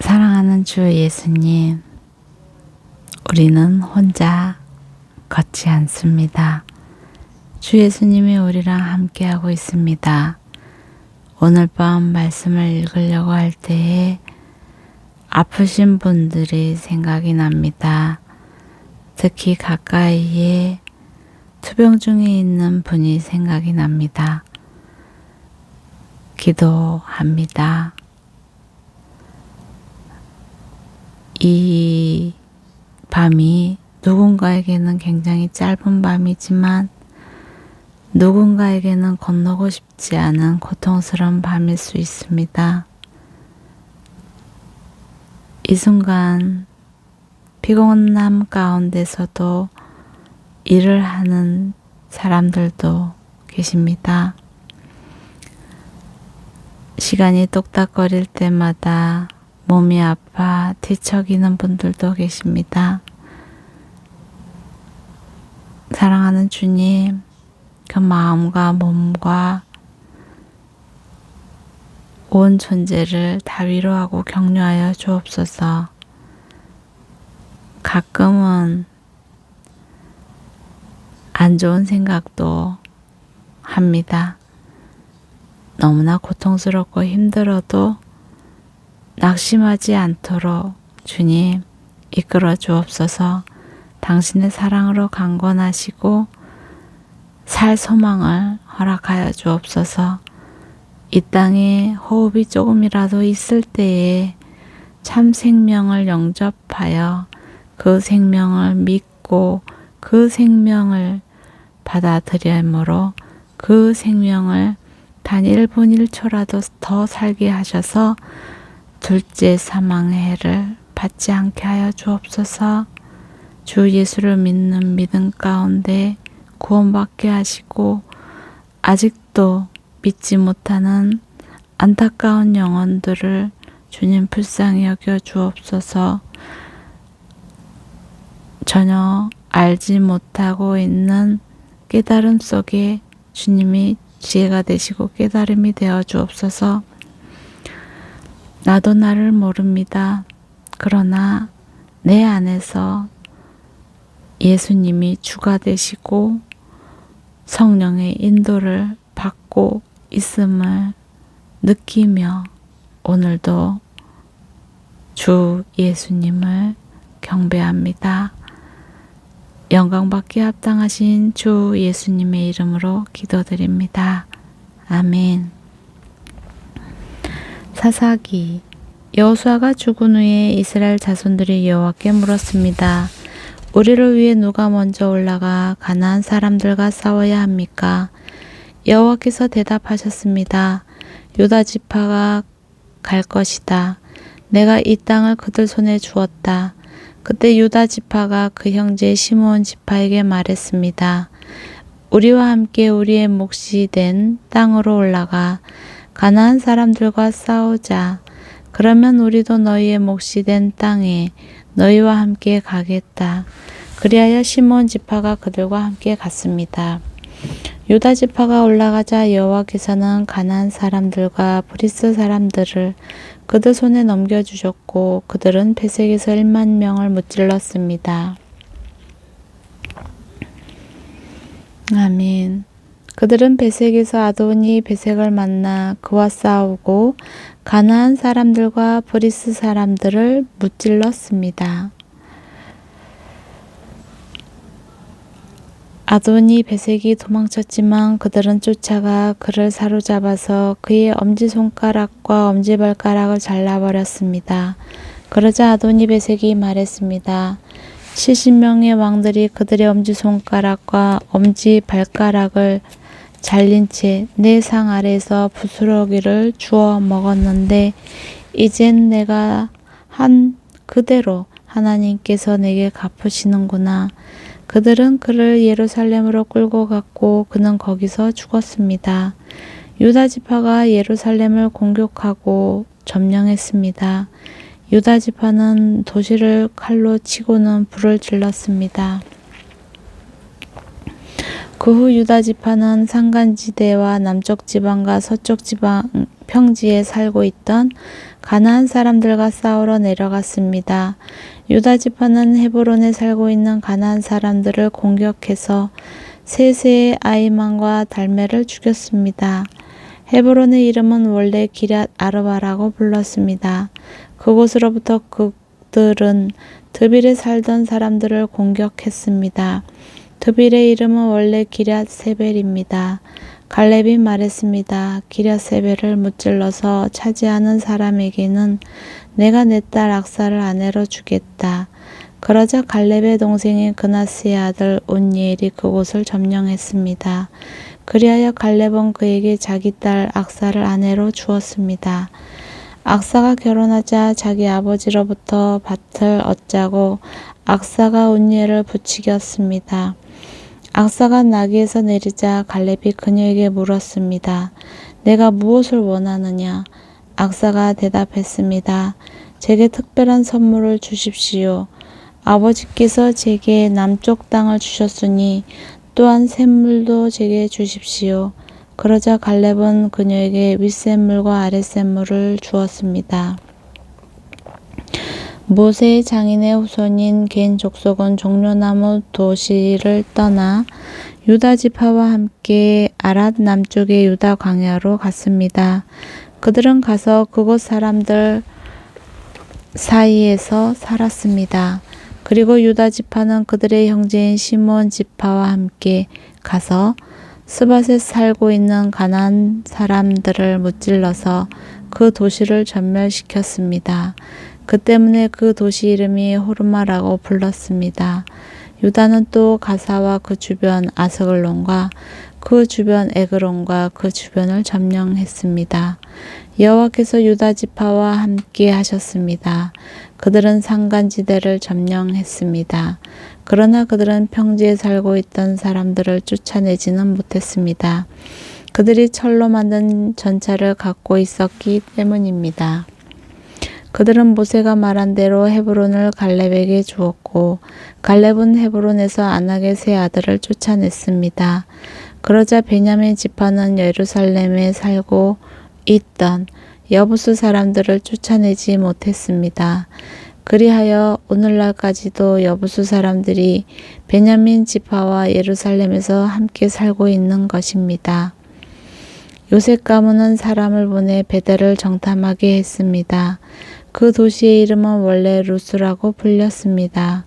사랑하는 주 예수님, 우리는 혼자 걷지 않습니다. 주 예수님이 우리랑 함께하고 있습니다. 오늘 밤 말씀을 읽으려고 할 때에 아프신 분들이 생각이 납니다. 특히 가까이에 투병 중에 있는 분이 생각이 납니다. 기도합니다. 이 밤이 누군가에게는 굉장히 짧은 밤이지만 누군가에게는 건너고 싶지 않은 고통스러운 밤일 수 있습니다. 이 순간 피곤함 가운데서도 일을 하는 사람들도 계십니다. 시간이 똑딱거릴 때마다 몸이 아파 뒤척이는 분들도 계십니다. 사랑하는 주님, 그 마음과 몸과 온 존재를 다 위로하고 격려하여 주옵소서. 가끔은 안 좋은 생각도 합니다. 너무나 고통스럽고 힘들어도 낙심하지 않도록 주님 이끌어 주옵소서. 당신의 사랑으로 강권하시고 살 소망을 허락하여 주옵소서. 이 땅에 호흡이 조금이라도 있을 때에 참 생명을 영접하여 그 생명을 믿고 그 생명을 받아들임으로 그 생명을 단 1분 1초라도 더 살게 하셔서 둘째 사망의 해를 받지 않게 하여 주옵소서. 주 예수를 믿는 믿음 가운데 구원받게 하시고 아직도 믿지 못하는 안타까운 영혼들을 주님 불쌍히 여겨 주옵소서. 전혀 알지 못하고 있는 깨달음 속에 주님이 지혜가 되시고 깨달음이 되어 주옵소서. 나도 나를 모릅니다. 그러나 내 안에서 예수님이 주가 되시고 성령의 인도를 받고 있음을 느끼며 오늘도 주 예수님을 경배합니다. 영광받기에 합당하신 주 예수님의 이름으로 기도드립니다. 아멘. 사사기. 여호수아가 죽은 후에 이스라엘 자손들이 여호와께 물었습니다. 우리를 위해 누가 먼저 올라가 가나안 사람들과 싸워야 합니까? 여호와께서 대답하셨습니다. 유다 지파가 갈 것이다. 내가 이 땅을 그들 손에 주었다. 그때 유다 지파가 그 형제 시므온 지파에게 말했습니다. 우리와 함께 우리의 몫이 된 땅으로 올라가 가나안 사람들과 싸우자. 그러면 우리도 너희의 몫이 된 땅에 너희와 함께 가겠다. 그리하여 시므온 지파가 그들과 함께 갔습니다. 유다 지파가 올라가자 여호와께서는 가나안 사람들과 브리스 사람들을 그들 손에 넘겨주셨고 그들은 베색에서 1만 명을 무찔렀습니다. 아멘. 그들은 베색에서 아도니 베색을 만나 그와 싸우고 가나안 사람들과 브리스 사람들을 무찔렀습니다. 아도니 베색이 도망쳤지만 그들은 쫓아가 그를 사로잡아서 그의 엄지손가락과 엄지발가락을 잘라버렸습니다. 그러자 아도니 베색이 말했습니다. 70명의 왕들이 그들의 엄지손가락과 엄지발가락을 잘린 채 내 상 아래에서 부스러기를 주워 먹었는데 이젠 내가 한 그대로 하나님께서 내게 갚으시는구나. 그들은 그를 예루살렘으로 끌고 갔고 그는 거기서 죽었습니다. 유다 지파가 예루살렘을 공격하고 점령했습니다. 유다 지파는 도시를 칼로 치고는 불을 질렀습니다. 그 후 유다 지파는 산간지대와 남쪽 지방과 서쪽 지방 평지에 살고 있던 가나안 사람들과 싸우러 내려갔습니다. 유다 지파는 헤브론에 살고 있는 가나안 사람들을 공격해서 세세의 아이만과 달메를 죽였습니다. 헤브론의 이름은 원래 기럇 아르바라고 불렀습니다. 그곳으로부터 그들은 드빌에 살던 사람들을 공격했습니다. 드빌의 이름은 원래 기럇 세벨입니다. 갈렙이 말했습니다. 기럇 세벨을 무찔러서 차지하는 사람에게는 내가 내 딸 악사를 아내로 주겠다. 그러자 갈렙의 동생인 그나스의 아들 온니엘이 그곳을 점령했습니다. 그리하여 갈렙은 그에게 자기 딸 악사를 아내로 주었습니다. 악사가 결혼하자 자기 아버지로부터 밭을 얻자고 악사가 온니엘을 부추겼습니다. 악사가 나귀에서 내리자 갈렙이 그녀에게 물었습니다. 내가 무엇을 원하느냐? 악사가 대답했습니다. 제게 특별한 선물을 주십시오. 아버지께서 제게 남쪽 땅을 주셨으니 또한 샘물도 제게 주십시오. 그러자 갈렙은 그녀에게 윗샘물과 아랫샘물을 주었습니다. 모세의 장인의 후손인 겐 족속은 종려나무 도시를 떠나 유다 지파와 함께 아랏 남쪽의 유다 광야로 갔습니다. 그들은 가서 그곳 사람들 사이에서 살았습니다. 그리고 유다 지파는 그들의 형제인 시므온 지파와 함께 가서 스밧에 살고 있는 가나안 사람들을 무찔러서 그 도시를 전멸시켰습니다. 그 때문에 그 도시 이름이 호르마라고 불렀습니다. 유다는 또 가사와 그 주변 아스글론과 그 주변 에그론과 그 주변을 점령했습니다. 여호와께서 유다 지파와 함께 하셨습니다. 그들은 산간지대를 점령했습니다. 그러나 그들은 평지에 살고 있던 사람들을 쫓아내지는 못했습니다. 그들이 철로 만든 전차를 갖고 있었기 때문입니다. 그들은 모세가 말한 대로 헤브론을 갈렙에게 주었고 갈렙은 헤브론에서 아낙의 세 아들을 쫓아냈습니다. 그러자 베냐민 지파는 예루살렘에 살고 있던 여부수 사람들을 쫓아내지 못했습니다. 그리하여 오늘날까지도 여부수 사람들이 베냐민 지파와 예루살렘에서 함께 살고 있는 것입니다. 요셉 가문은 사람을 보내 베델을 정탐하게 했습니다. 그 도시의 이름은 원래 루스라고 불렸습니다.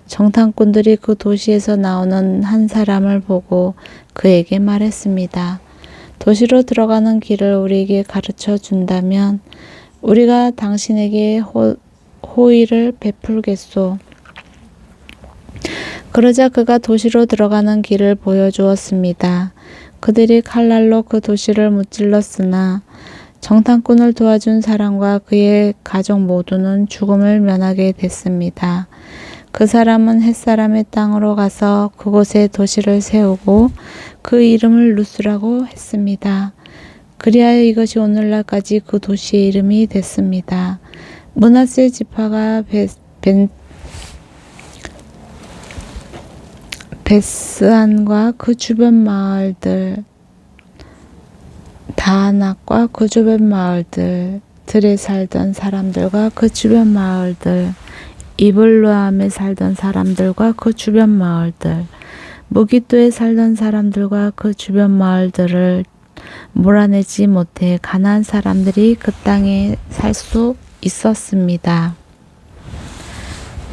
정탐꾼들이 그 도시에서 나오는 한 사람을 보고 그에게 말했습니다. 도시로 들어가는 길을 우리에게 가르쳐 준다면 우리가 당신에게 호의를 베풀겠소. 그러자 그가 도시로 들어가는 길을 보여주었습니다. 그들이 칼날로 그 도시를 무찔렀으나 정탐꾼을 도와준 사람과 그의 가족 모두는 죽음을 면하게 됐습니다. 그 사람은 햇사람의 땅으로 가서 그곳에 도시를 세우고 그 이름을 루스라고 했습니다. 그리하여 이것이 오늘날까지 그 도시의 이름이 됐습니다. 므낫세 지파가 베스안과 그 주변 마을들, 다낙과 그 주변 마을들, 들에 살던 사람들과 그 주변 마을들, 이블루암에 살던 사람들과 그 주변 마을들, 무기또에 살던 사람들과 그 주변 마을들을 몰아내지 못해 가나안 사람들이 그 땅에 살 수 있었습니다.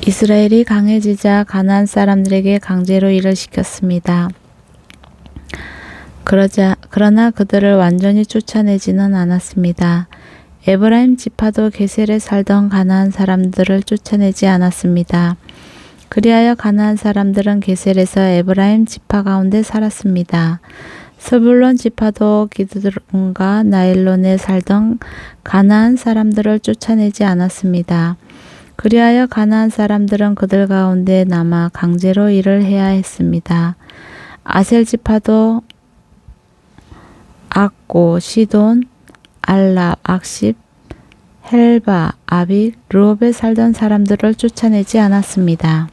이스라엘이 강해지자 가나안 사람들에게 강제로 일을 시켰습니다. 그러나 그들을 완전히 쫓아내지는 않았습니다. 에브라임 지파도 게셀에 살던 가나안 사람들을 쫓아내지 않았습니다. 그리하여 가나안 사람들은 게셀에서 에브라임 지파 가운데 살았습니다. 스불론 지파도 기드론과 나일론에 살던 가나안 사람들을 쫓아내지 않았습니다. 그리하여 가나안 사람들은 그들 가운데 남아 강제로 일을 해야 했습니다. 아셀 지파도 악고, 시돈, 알랍, 악십, 헬바, 아빅, 르홉에 살던 사람들을 쫓아내지 않았습니다.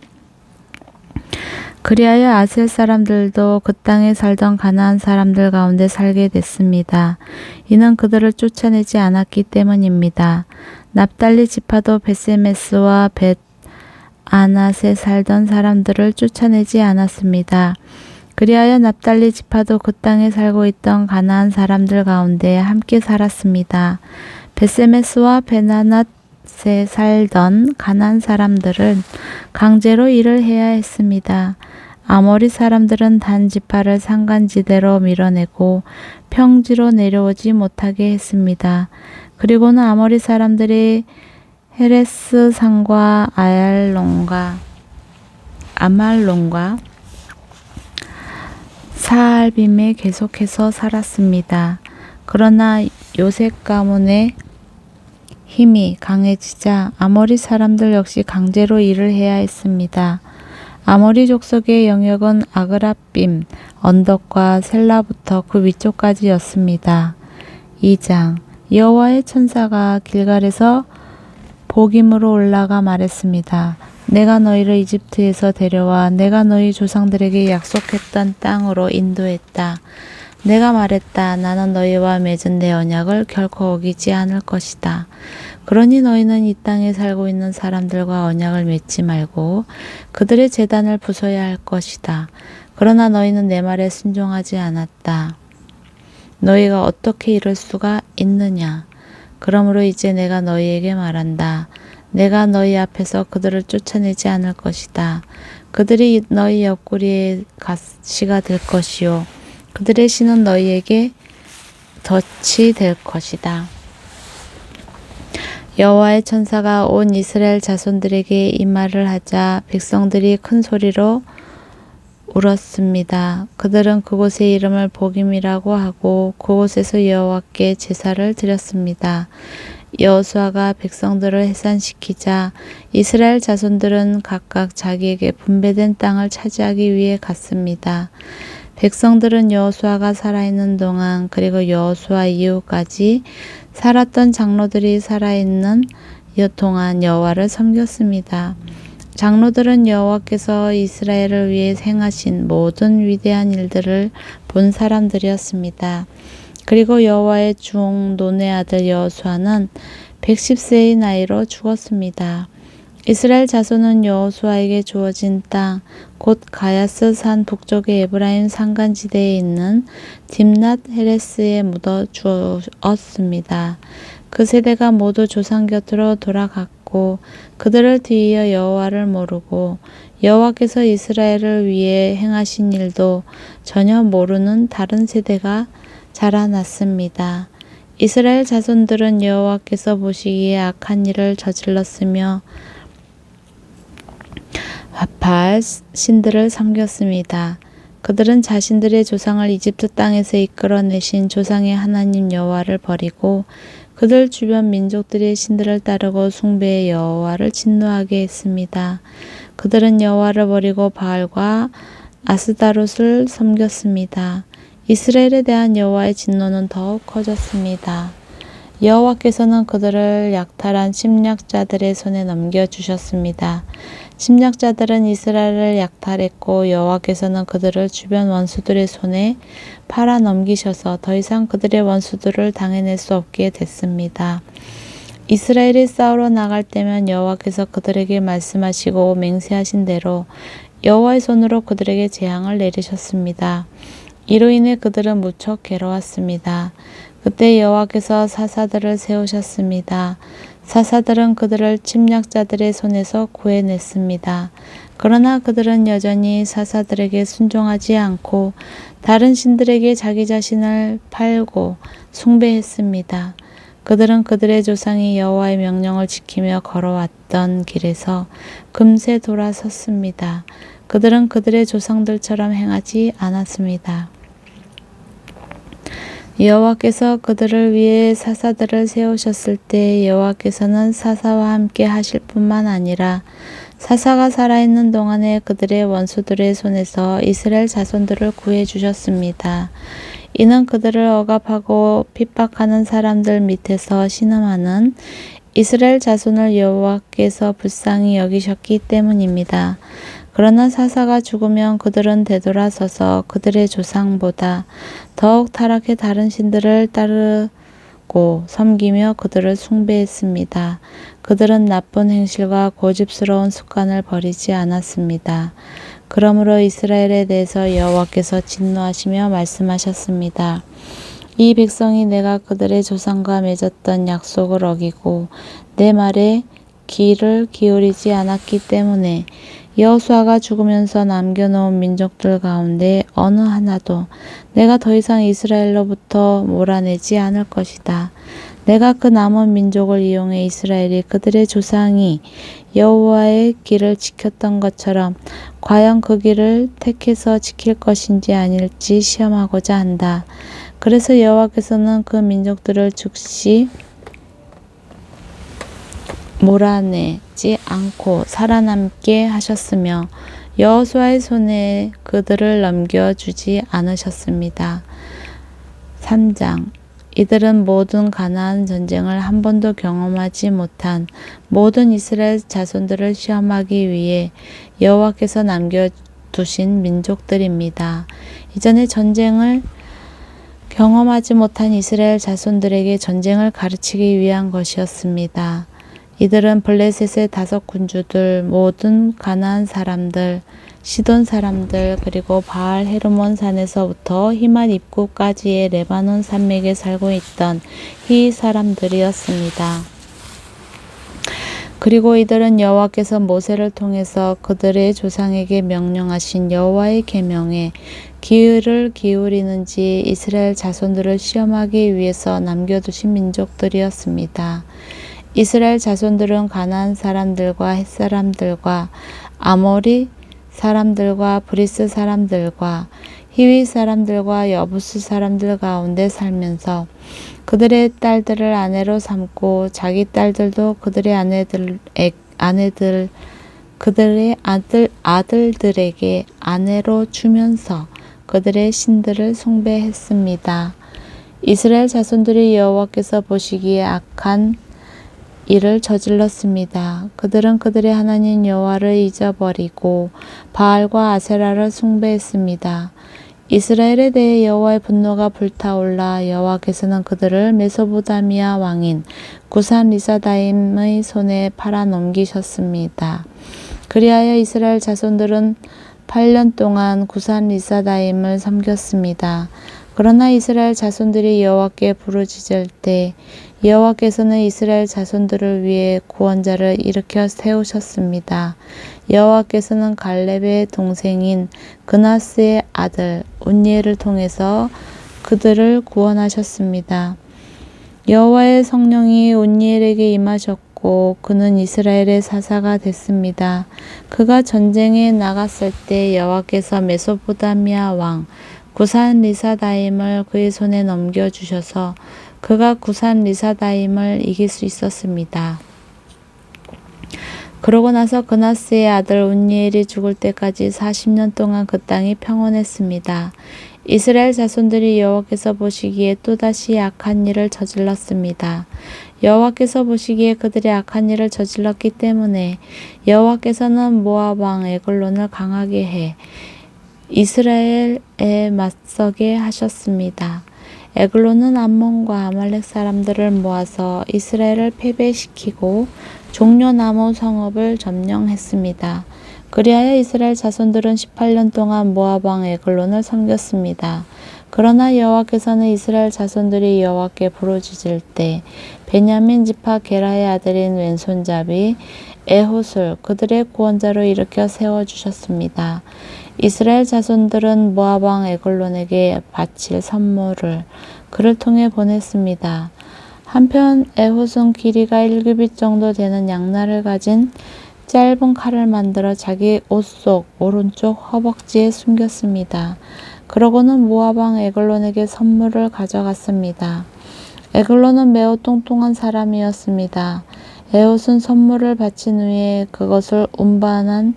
그리하여 아셀 사람들도 그 땅에 살던 가나안 사람들 가운데 살게 됐습니다. 이는 그들을 쫓아내지 않았기 때문입니다. 납달리 지파도 벳세메스와 벳 아낫에 살던 사람들을 쫓아내지 않았습니다. 그리하여 납달리 지파도 그 땅에 살고 있던 가나안 사람들 가운데 함께 살았습니다. 벳세메스와 벳아낫에 살던 가나안 사람들은 강제로 일을 해야 했습니다. 아모리 사람들은 단 지파를 산간지대로 밀어내고 평지로 내려오지 못하게 했습니다. 그리고는 아모리 사람들이 헤레스 산과 아말론과 사알빔에 계속해서 살았습니다. 그러나 요셉 가문의 힘이 강해지자 아모리 사람들 역시 강제로 일을 해야 했습니다. 아모리 족속의 영역은 아그라빔 언덕과 셀라부터 그 위쪽까지였습니다. 2장 여호와의 천사가 길갈에서 복임으로 올라가 말했습니다. 내가 너희를 이집트에서 데려와 내가 너희 조상들에게 약속했던 땅으로 인도했다. 내가 말했다. 나는 너희와 맺은 내 언약을 결코 어기지 않을 것이다. 그러니 너희는 이 땅에 살고 있는 사람들과 언약을 맺지 말고 그들의 제단을 부숴야 할 것이다. 그러나 너희는 내 말에 순종하지 않았다. 너희가 어떻게 이럴 수가 있느냐? 그러므로 이제 내가 너희에게 말한다. 내가 너희 앞에서 그들을 쫓아내지 않을 것이다. 그들이 너희 옆구리에 가시가 될 것이요. 그들의 신은 너희에게 덫이 될 것이다. 여호와의 천사가 온 이스라엘 자손들에게 이 말을 하자 백성들이 큰 소리로 울었습니다. 그들은 그곳의 이름을 복임이라고 하고 그곳에서 여호와께 제사를 드렸습니다. 여호수아가 백성들을 해산시키자 이스라엘 자손들은 각각 자기에게 분배된 땅을 차지하기 위해 갔습니다. 백성들은 여호수아가 살아있는 동안 그리고 여호수아 이후까지 살았던 장로들이 살아있는 동안 여호와를 섬겼습니다. 장로들은 여호와께서 이스라엘을 위해 행하신 모든 위대한 일들을 본 사람들이었습니다. 그리고 여호와의 종 논의 아들 여호수아는 110세의 나이로 죽었습니다. 이스라엘 자손은 여호수아에게 주어진 땅, 곧 가야스 산 북쪽의 에브라임 산간지대에 있는 딥낫 헤레스에 묻어 주었습니다. 그 세대가 모두 조상 곁으로 돌아갔고 그들을 뒤이어 여호와를 모르고 여호와께서 이스라엘을 위해 행하신 일도 전혀 모르는 다른 세대가 자라났습니다. 이스라엘 자손들은 여호와께서 보시기에 악한 일을 저질렀으며 바알 신들을 섬겼습니다. 그들은 자신들의 조상을 이집트 땅에서 이끌어내신 조상의 하나님 여호와를 버리고 그들 주변 민족들의 신들을 따르고 숭배의 여호와를 진노하게 했습니다. 그들은 여호와를 버리고 바알과 아스다롯을 섬겼습니다. 이스라엘에 대한 여호와의 진노는 더욱 커졌습니다. 여호와께서는 그들을 약탈한 침략자들의 손에 넘겨주셨습니다. 침략자들은 이스라엘을 약탈했고 여호와께서는 그들을 주변 원수들의 손에 팔아 넘기셔서 더 이상 그들의 원수들을 당해낼 수 없게 됐습니다. 이스라엘이 싸우러 나갈 때면 여호와께서 그들에게 말씀하시고 맹세하신 대로 여호와의 손으로 그들에게 재앙을 내리셨습니다. 이로 인해 그들은 무척 괴로웠습니다. 그때 여호와께서 사사들을 세우셨습니다. 사사들은 그들을 침략자들의 손에서 구해냈습니다. 그러나 그들은 여전히 사사들에게 순종하지 않고 다른 신들에게 자기 자신을 팔고 숭배했습니다. 그들은 그들의 조상이 여호와의 명령을 지키며 걸어왔던 길에서 금세 돌아섰습니다. 그들은 그들의 조상들처럼 행하지 않았습니다. 여호와께서 그들을 위해 사사들을 세우셨을 때 여호와께서는 사사와 함께 하실 뿐만 아니라 사사가 살아있는 동안에 그들의 원수들의 손에서 이스라엘 자손들을 구해주셨습니다. 이는 그들을 억압하고 핍박하는 사람들 밑에서 신음하는 이스라엘 자손을 여호와께서 불쌍히 여기셨기 때문입니다. 그러나 사사가 죽으면 그들은 되돌아서서 그들의 조상보다 더욱 타락해 다른 신들을 따르고 섬기며 그들을 숭배했습니다. 그들은 나쁜 행실과 고집스러운 습관을 버리지 않았습니다. 그러므로 이스라엘에 대해서 여호와께서 진노하시며 말씀하셨습니다. 이 백성이 내가 그들의 조상과 맺었던 약속을 어기고 내 말에 귀를 기울이지 않았기 때문에 여호수아가 죽으면서 남겨놓은 민족들 가운데 어느 하나도 내가 더 이상 이스라엘로부터 몰아내지 않을 것이다. 내가 그 남은 민족을 이용해 이스라엘이 그들의 조상이 여호와의 길을 지켰던 것처럼 과연 그 길을 택해서 지킬 것인지 아닐지 시험하고자 한다. 그래서 여호와께서는 그 민족들을 즉시 몰아내지 않고 살아남게 하셨으며 여호수아의 손에 그들을 넘겨주지 않으셨습니다. 3장 이들은 모든 가나안 전쟁을 한 번도 경험하지 못한 모든 이스라엘 자손들을 시험하기 위해 여호와께서 남겨두신 민족들입니다. 이전에 전쟁을 경험하지 못한 이스라엘 자손들에게 전쟁을 가르치기 위한 것이었습니다. 이들은 블레셋의 5 군주들, 모든 가나안 사람들, 시돈 사람들, 그리고 바알 헤르몬 산에서부터 히맛 입구까지의 레바논 산맥에 살고 있던 히 사람들이었습니다. 그리고 이들은 여호와께서 모세를 통해서 그들의 조상에게 명령하신 여호와의 계명에 귀를 기울이는지 이스라엘 자손들을 시험하기 위해서 남겨두신 민족들이었습니다. 이스라엘 자손들은 가나안 사람들과 헷 사람들과 아모리 사람들과 브리스 사람들과 히위 사람들과 여부스 사람들 가운데 살면서 그들의 딸들을 아내로 삼고 자기 딸들도 그들의 그들의 아들들에게 아내로 주면서 그들의 신들을 숭배했습니다. 이스라엘 자손들이 여호와께서 보시기에 악한 일을 저질렀습니다. 그들은 그들의 하나님 여호와를 잊어버리고 바알과 아세라를 숭배했습니다. 이스라엘에 대해 여호와의 분노가 불타올라 여호와께서는 그들을 메소포타미아 왕인 구산 리사다임의 손에 팔아 넘기셨습니다. 그리하여 이스라엘 자손들은 8년 동안 구산 리사다임을 섬겼습니다. 그러나 이스라엘 자손들이 여호와께 부르짖을 때 여호와께서는 이스라엘 자손들을 위해 구원자를 일으켜 세우셨습니다. 여호와께서는 갈렙의 동생인 그나스의 아들 운니엘을 통해서 그들을 구원하셨습니다. 여호와의 성령이 운니엘에게 임하셨고 그는 이스라엘의 사사가 됐습니다. 그가 전쟁에 나갔을 때 여호와께서 메소포타미아 왕 구산 리사다임을 그의 손에 넘겨주셔서 그가 구산 리사다임을 이길 수 있었습니다. 그러고 나서 그나스의 아들 운니엘이 죽을 때까지 40년 동안 그 땅이 평온했습니다. 이스라엘 자손들이 여호와께서 보시기에 또다시 악한 일을 저질렀습니다. 여호와께서 보시기에 그들이 악한 일을 저질렀기 때문에 여호와께서는 모압 왕 에글론을 강하게 해 이스라엘에 맞서게 하셨습니다. 에글론은 암몬과 아말렉 사람들을 모아서 이스라엘을 패배시키고 종려나무 성읍을 점령했습니다. 그리하여 이스라엘 자손들은 18년 동안 모압 왕 에글론을 섬겼습니다. 그러나 여호와께서는 이스라엘 자손들이 여호와께 부르짖을 때 베냐민 지파 게라의 아들인 왼손잡이 에호술 그들의 구원자로 일으켜 세워주셨습니다. 이스라엘 자손들은 모압 왕 에글론에게 바칠 선물을 그를 통해 보냈습니다. 한편 에훗은 길이가 1규빗 정도 되는 양날을 가진 짧은 칼을 만들어 자기 옷 속 오른쪽 허벅지에 숨겼습니다. 그러고는 모압 왕 에글론에게 선물을 가져갔습니다. 에글론은 매우 뚱뚱한 사람이었습니다. 에훗은 선물을 바친 후에 그것을 운반한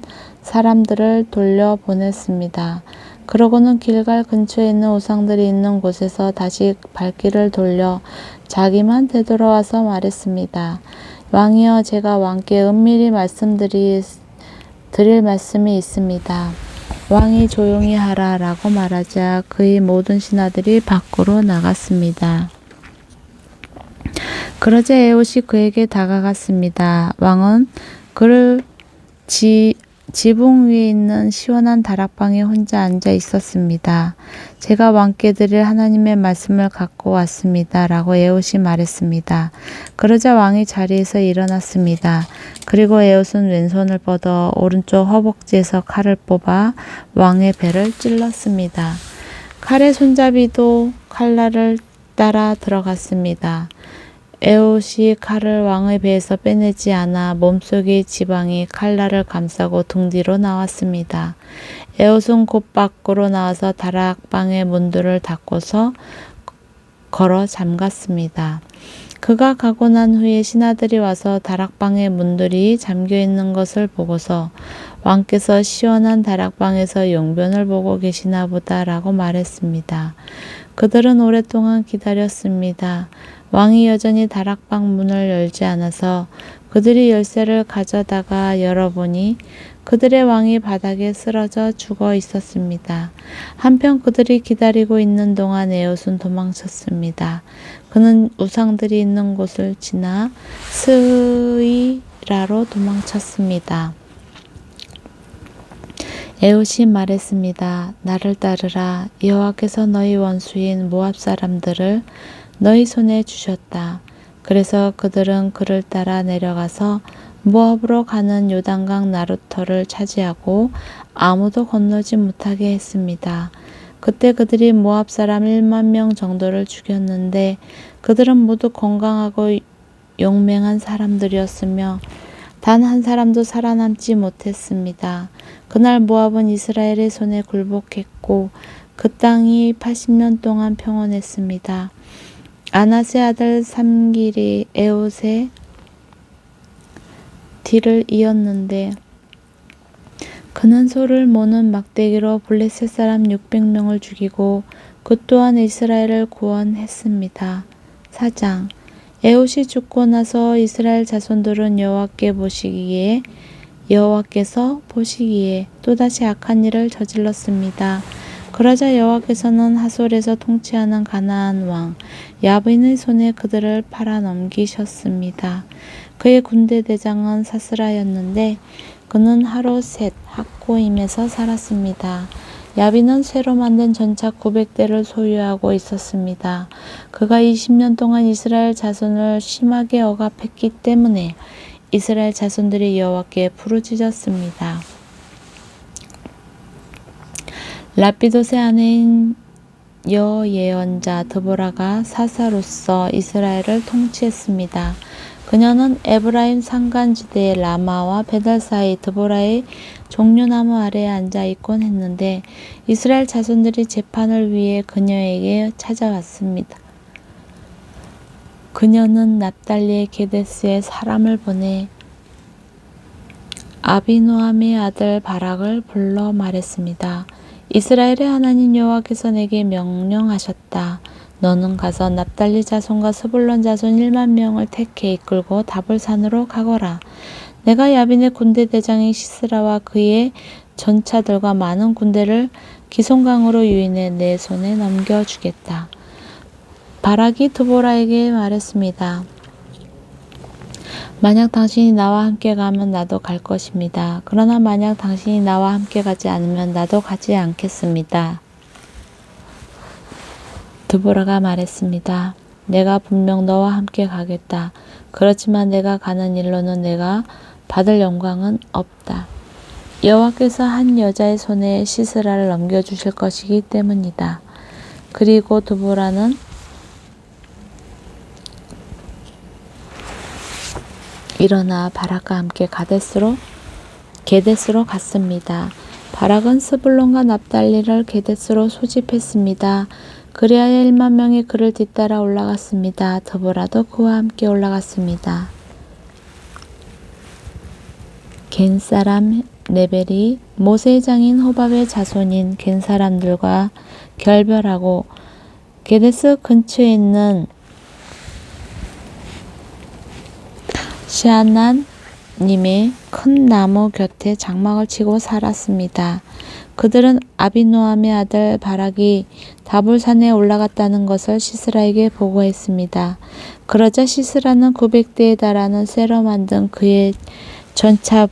사람들을 돌려보냈습니다. 그러고는 길갈 근처에 있는 우상들이 있는 곳에서 다시 발길을 돌려 자기만 되돌아와서 말했습니다. 왕이여, 제가 왕께 은밀히 드릴 말씀이 있습니다. 왕이 조용히 하라 라고 말하자 그의 모든 신하들이 밖으로 나갔습니다. 그러자 에옷이 그에게 다가갔습니다. 왕은 그를 지붕 위에 있는 시원한 다락방에 혼자 앉아 있었습니다. 제가 왕께 드릴 하나님의 말씀을 갖고 왔습니다. 라고 에옷이 말했습니다. 그러자 왕이 자리에서 일어났습니다. 그리고 에옷은 왼손을 뻗어 오른쪽 허벅지에서 칼을 뽑아 왕의 배를 찔렀습니다. 칼의 손잡이도 칼날을 따라 들어갔습니다. 에옷이 칼을 왕의 배에서 빼내지 않아 몸속의 지방이 칼날을 감싸고 등 뒤로 나왔습니다. 에옷은 곧 밖으로 나와서 다락방의 문들을 닫고서 걸어 잠갔습니다. 그가 가고 난 후에 신하들이 와서 다락방의 문들이 잠겨 있는 것을 보고서 왕께서 시원한 다락방에서 용변을 보고 계시나 보다 라고 말했습니다. 그들은 오랫동안 기다렸습니다. 왕이 여전히 다락방 문을 열지 않아서 그들이 열쇠를 가져다가 열어보니 그들의 왕이 바닥에 쓰러져 죽어 있었습니다. 한편 그들이 기다리고 있는 동안 에옷은 도망쳤습니다. 그는 우상들이 있는 곳을 지나 스이라로 도망쳤습니다. 에옷이 말했습니다. 나를 따르라. 여호와께서 너희 원수인 모압 사람들을 너희 손에 주셨다. 그래서 그들은 그를 따라 내려가서 모압으로 가는 요단강 나루터를 차지하고 아무도 건너지 못하게 했습니다. 그때 그들이 모압 사람 1만 명 정도를 죽였는데 그들은 모두 건강하고 용맹한 사람들이었으며 단 한 사람도 살아남지 못했습니다. 그날 모압은 이스라엘의 손에 굴복했고 그 땅이 80년 동안 평온했습니다. 아낫의 아들 삼길이 에옷의 뒤를 이었는데 그는 소를 모는 막대기로 블레셋 사람 600명을 죽이고 그 또한 이스라엘을 구원했습니다. 4장 에옷이 죽고 나서 이스라엘 자손들은 여호와께서 보시기에 또다시 악한 일을 저질렀습니다. 그러자 여호와께서는 하솔에서 통치하는 가나안 왕 야빈의 손에 그들을 팔아 넘기셨습니다. 그의 군대 대장은 사스라였는데 그는 하로셋 학고임에서 살았습니다. 야빈은 새로 만든 전차 900대를 소유하고 있었습니다. 그가 20년 동안 이스라엘 자손을 심하게 억압했기 때문에 이스라엘 자손들이 여호와께 부르짖었습니다. 라피돗의 아내인 여예언자 드보라가 사사로서 이스라엘을 통치했습니다. 그녀는 에브라임 산간지대의 라마와 베델 사이 드보라의 종려나무 아래에 앉아 있곤 했는데 이스라엘 자손들이 재판을 위해 그녀에게 찾아왔습니다. 그녀는 납달리의 게데스에 사람을 보내 아비노함의 아들 바락을 불러 말했습니다. 이스라엘의 하나님 여호와께서 내게 명령하셨다. 너는 가서 납달리 자손과 스불론 자손 1만 명을 택해 이끌고 다볼산으로 가거라. 내가 야빈의 군대 대장인 시스라와 그의 전차들과 많은 군대를 기송강으로 유인해 내 손에 넘겨주겠다. 바락이 드보라에게 말했습니다. 만약 당신이 나와 함께 가면 나도 갈 것입니다. 그러나 만약 당신이 나와 함께 가지 않으면 나도 가지 않겠습니다. 드보라가 말했습니다. 내가 분명 너와 함께 가겠다. 그렇지만 내가 가는 일로는 내가 받을 영광은 없다. 여호와께서 한 여자의 손에 시스라를 넘겨주실 것이기 때문이다. 그리고 드보라는 일어나 바락과 함께 게데스로 갔습니다. 바락은 스불론과 납달리를 게데스로 소집했습니다. 그리하여 1만 명이 그를 뒤따라 올라갔습니다. 드보라도 그와 함께 올라갔습니다. 겐 사람 네벨이 모세의 장인 호밥의 자손인 겐 사람들과 결별하고 게데스 근처에 있는 시아난 님의 큰 나무 곁에 장막을 치고 살았습니다. 그들은 아비노함의 아들 바락이 다볼산에 올라갔다는 것을 시스라에게 보고했습니다. 그러자 시스라는 900대에 달하는 쇠로 만든 그의 전차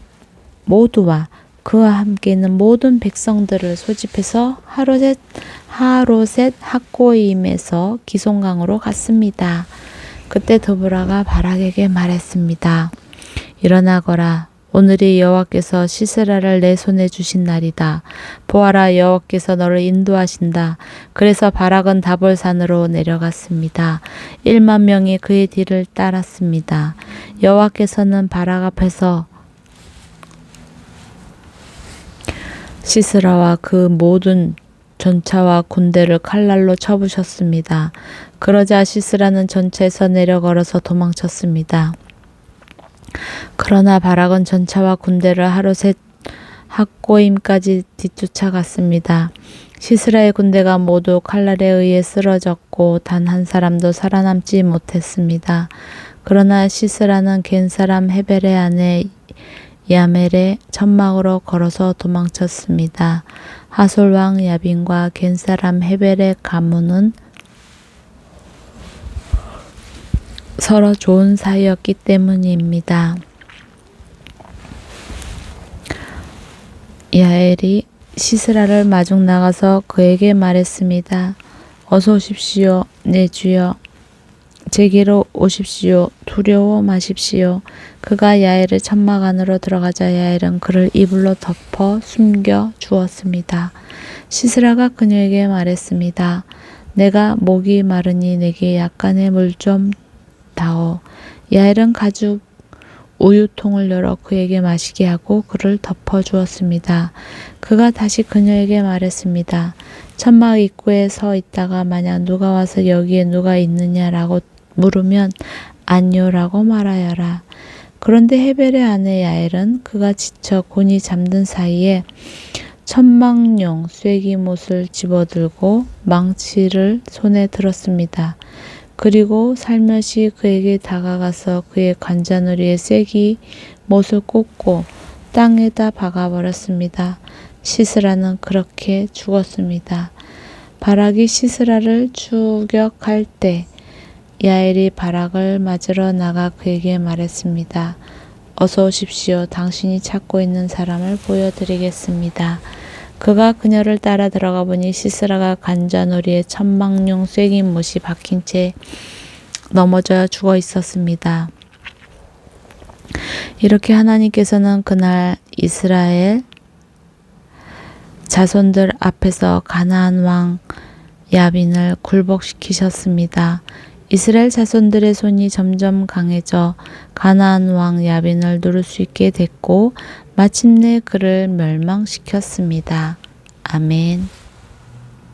모두와 그와 함께 있는 모든 백성들을 소집해서 하로셋 학고임에서 기송강으로 갔습니다. 그때 드보라가 바락에게 말했습니다. 일어나거라. 오늘이 여호와께서 시스라를 내 손에 주신 날이다. 보아라, 여호와께서 너를 인도하신다. 그래서 바락은 다볼산으로 내려갔습니다. 1만 명이 그의 뒤를 따랐습니다. 여호와께서는 바락 앞에서 시스라와 그 모든 전차와 군대를 칼날로 쳐부셨습니다. 그러자 시스라는 전차에서 내려 걸어서 도망쳤습니다. 그러나 바락은 전차와 군대를 하루셋 학고임까지 뒤쫓아갔습니다. 시스라의 군대가 모두 칼날에 의해 쓰러졌고 단 한 사람도 살아남지 못했습니다. 그러나 시스라는 겐 사람 헤벨의 아내 야멜의 천막으로 걸어서 도망쳤습니다. 하솔 왕 야빈과 겐 사람 헤벨의 가문은 서로 좋은 사이였기 때문입니다. 야엘이 시스라를 마중 나가서 그에게 말했습니다. 어서 오십시오, 내 주여. 제게로 오십시오. 두려워 마십시오. 그가 야엘의 천막 안으로 들어가자 야엘은 그를 이불로 덮어 숨겨 주었습니다. 시스라가 그녀에게 말했습니다. 내가 목이 마르니 내게 약간의 물 좀 다오. 야엘은 가죽 우유통을 열어 그에게 마시게 하고 그를 덮어 주었습니다. 그가 다시 그녀에게 말했습니다. 천막 입구에 서 있다가 만약 누가 와서 여기에 누가 있느냐라고 물으면 아니요라고 말하여라. 그런데 헤벨의 아내 야엘은 그가 지쳐 곤히 잠든 사이에 천막용 쐐기못을 집어들고 망치를 손에 들었습니다. 그리고 살며시 그에게 다가가서 그의 관자놀이에 쐐기못을 꽂고 땅에다 박아버렸습니다. 시스라는 그렇게 죽었습니다. 바락이 시스라를 추격할 때 야엘이 바락을 맞으러 나가 그에게 말했습니다. 어서 오십시오. 당신이 찾고 있는 사람을 보여드리겠습니다. 그가 그녀를 따라 들어가 보니 시스라가 관자놀이에 천막용 쐐기못이 박힌 채 넘어져 죽어 있었습니다. 이렇게 하나님께서는 그날 이스라엘 자손들 앞에서 가나안 왕 야빈을 굴복시키셨습니다. 이스라엘 자손들의 손이 점점 강해져 가나안 왕 야빈을 누를 수 있게 됐고 마침내 그를 멸망시켰습니다. 아멘.